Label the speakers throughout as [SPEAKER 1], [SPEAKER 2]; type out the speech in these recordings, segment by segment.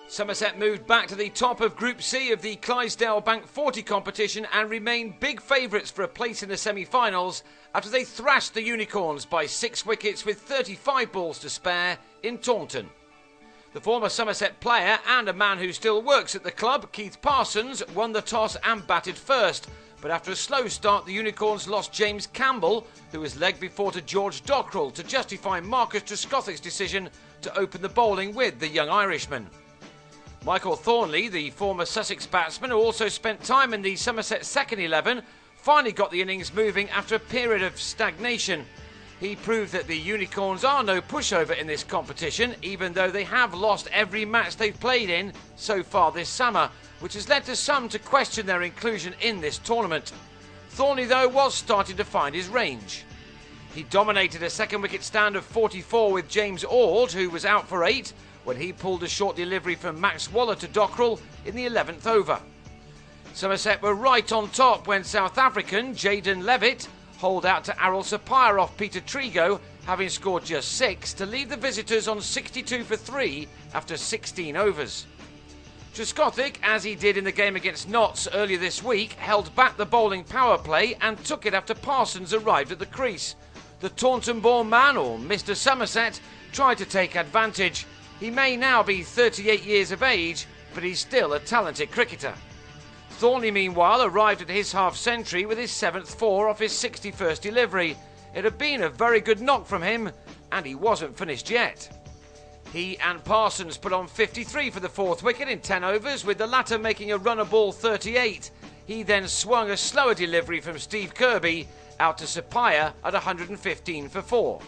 [SPEAKER 1] Somerset moved back to the top of Group C of the Clydesdale Bank 40 competition and remained big favourites for a place in the semi-finals after they thrashed the Unicorns by 6 wickets with 35 balls to spare in Taunton. The former Somerset player and a man who still works at the club, Keith Parsons, won the toss and batted first. But after a slow start, the Unicorns lost James Campbell, who was legged before to George Dockrell to justify Marcus Trescothic's decision to open the bowling with the young Irishman. Michael Thornley, the former Sussex batsman who also spent time in the Somerset second 11, finally got the innings moving after a period of stagnation. He proved that the Unicorns are no pushover in this competition, even though they have lost every match they've played in so far this summer, which has led to some to question their inclusion in this tournament. Thornley, though, was starting to find his range. He dominated a second wicket stand of 44 with James Ord, who was out for 8, when he pulled a short delivery from Max Waller to Dockrell in the 11th over. Somerset were right on top when South African Jayden Levitt holed out to Arul Sapire off Peter Trigo, having scored just 6, to leave the visitors on 62 for 3 after 16 overs. Trescothick, as he did in the game against Notts earlier this week, held back the bowling power play and took it after Parsons arrived at the crease. The Taunton-born man, or Mr. Somerset, tried to take advantage. He may now be 38 years of age, but he's still a talented cricketer. Thornley, meanwhile, arrived at his half-century with his 7th 4 off his 61st delivery. It had been a very good knock from him, and he wasn't finished yet. He and Parsons put on 53 for the 4th wicket in 10 overs, with the latter making a runner ball 38. He then swung a slower delivery from Steve Kirby out to Sapire at 115 for 4.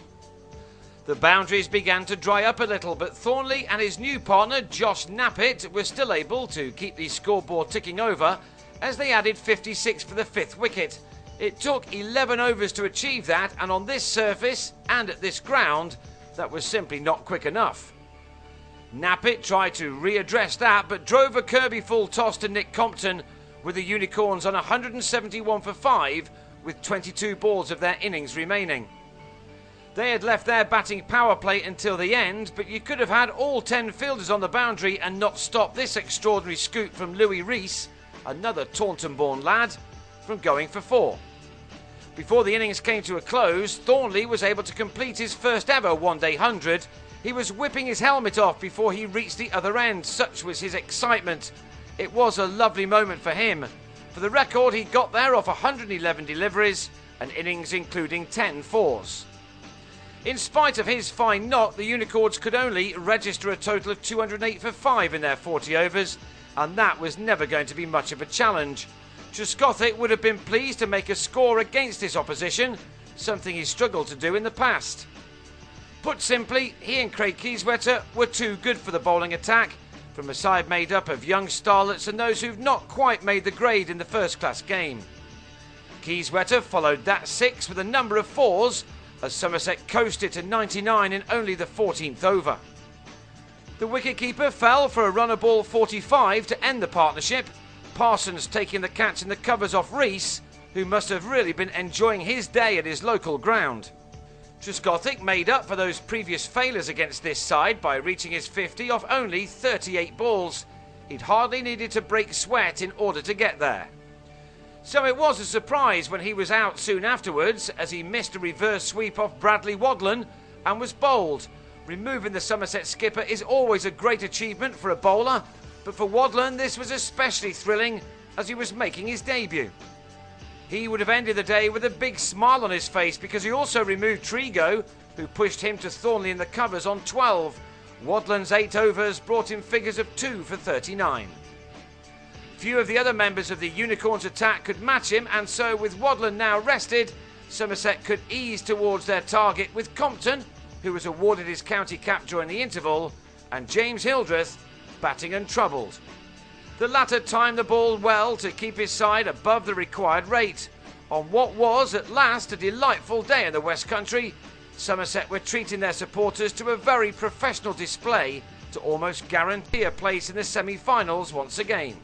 [SPEAKER 1] The boundaries began to dry up a little, but Thornley and his new partner, Josh Knappett, were still able to keep the scoreboard ticking over as they added 56 for the 5th wicket. It took 11 overs to achieve that, and on this surface and at this ground, that was simply not quick enough. Knappett tried to readdress that, but drove a Kirby full toss to Nick Compton, with the Unicorns on 171 for 5, with 22 balls of their innings remaining. They had left their batting power play until the end, but you could have had all 10 fielders on the boundary and not stopped this extraordinary scoop from Louis Rees, another Taunton-born lad, from going for 4. Before the innings came to a close, Thornley was able to complete his first ever one-day 100. He was whipping his helmet off before he reached the other end, such was his excitement. It was a lovely moment for him. For the record, he got there off 111 deliveries, an innings including 10 fours. In spite of his fine knock, the Unicorns could only register a total of 208 for 5 in their 40 overs, and that was never going to be much of a challenge. Trescothick would have been pleased to make a score against his opposition, something he struggled to do in the past. Put simply, he and Craig Kieswetter were too good for the bowling attack, from a side made up of young starlets and those who've not quite made the grade in the first-class game. Kieswetter followed that 6 with a number of 4s, as Somerset coasted to 99 in only the 14th over. The wicketkeeper fell for a runner ball 45 to end the partnership, Parsons taking the catch in the covers off Rees, who must have really been enjoying his day at his local ground. Trescothick made up for those previous failures against this side by reaching his 50 off only 38 balls. He'd hardly needed to break sweat in order to get there. So it was a surprise when he was out soon afterwards, as he missed a reverse sweep off Bradley Wadland and was bowled. Removing the Somerset skipper is always a great achievement for a bowler, but for Wadland this was especially thrilling as he was making his debut. He would have ended the day with a big smile on his face because he also removed Trigo, who pushed him to Thornley in the covers on 12. Wadland's 8 overs brought him figures of 2 for 39. Few of the other members of the Unicorns' attack could match him, and so with Wadland now rested, Somerset could ease towards their target with Compton, who was awarded his county cap during the interval, and James Hildreth batting untroubled. The latter timed the ball well to keep his side above the required rate. On what was at last a delightful day in the West Country, Somerset were treating their supporters to a very professional display to almost guarantee a place in the semi-finals once again.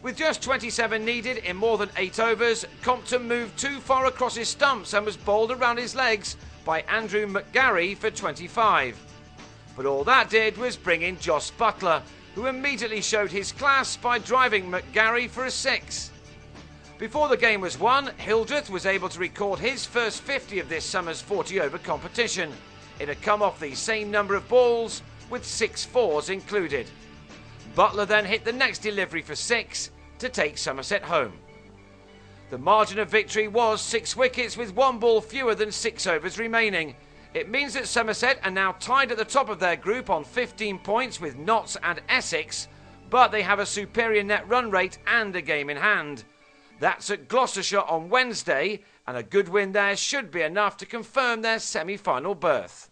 [SPEAKER 1] With just 27 needed in more than 8 overs, Compton moved too far across his stumps and was bowled around his legs by Andrew McGarry for 25. But all that did was bring in Joss Butler, who immediately showed his class by driving McGarry for a 6. Before the game was won, Hildreth was able to record his first 50 of this summer's 40-over competition. It had come off the same number of balls, with 6 fours included. Butler then hit the next delivery for 6 to take Somerset home. The margin of victory was 6 wickets with 1 ball fewer than 6 overs remaining. It means that Somerset are now tied at the top of their group on 15 points with Notts and Essex, but they have a superior net run rate and a game in hand. That's at Gloucestershire on Wednesday, and a good win there should be enough to confirm their semi-final berth.